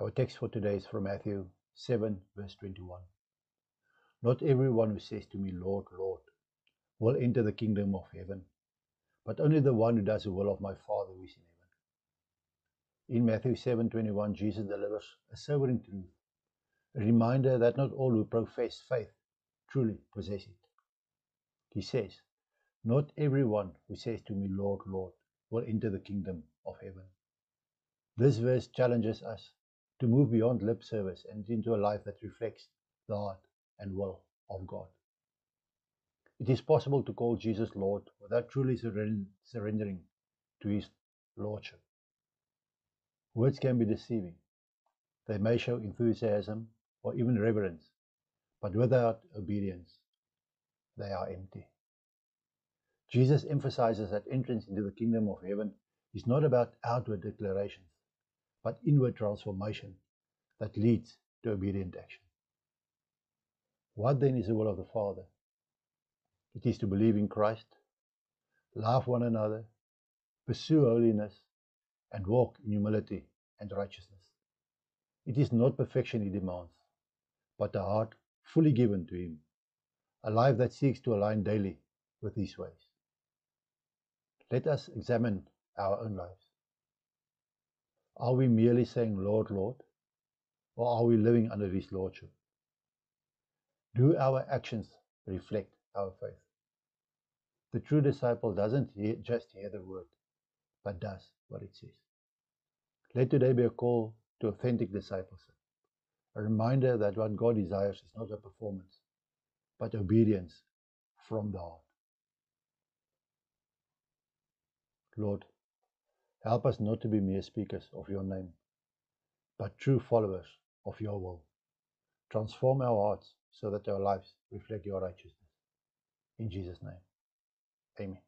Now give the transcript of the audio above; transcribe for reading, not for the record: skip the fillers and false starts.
Our text for today is from Matthew 7, verse 21. Not everyone who says to me, Lord, Lord, will enter the kingdom of heaven, but only the one who does the will of my Father who is in heaven. In Matthew 7:21, Jesus delivers a sobering truth, a reminder that not all who profess faith truly possess it. He says, not everyone who says to me, Lord, Lord, will enter the kingdom of heaven. This verse challenges us to move beyond lip service and into a life that reflects the heart and will of God. It is possible to call Jesus Lord without truly surrendering to his lordship. Words can be deceiving. They may show enthusiasm or even reverence, but without obedience, they are empty. Jesus emphasizes that entrance into the kingdom of heaven is not about outward declarations, but inward transformation that leads to obedient action. What then is the will of the Father? It is to believe in Christ, love one another, pursue holiness, and walk in humility and righteousness. It is not perfection he demands, but a heart fully given to him, a life that seeks to align daily with his ways. Let us examine our own lives. Are we merely saying, Lord, Lord, or are we living under his lordship? Do our actions reflect our faith? The true disciple doesn't just hear the word, but does what it says. Let today be a call to authentic discipleship, a reminder that what God desires is not a performance, but obedience from the heart. Lord, help us not to be mere speakers of your name, but true followers of your will. Transform our hearts so that our lives reflect your righteousness. In Jesus' name, amen.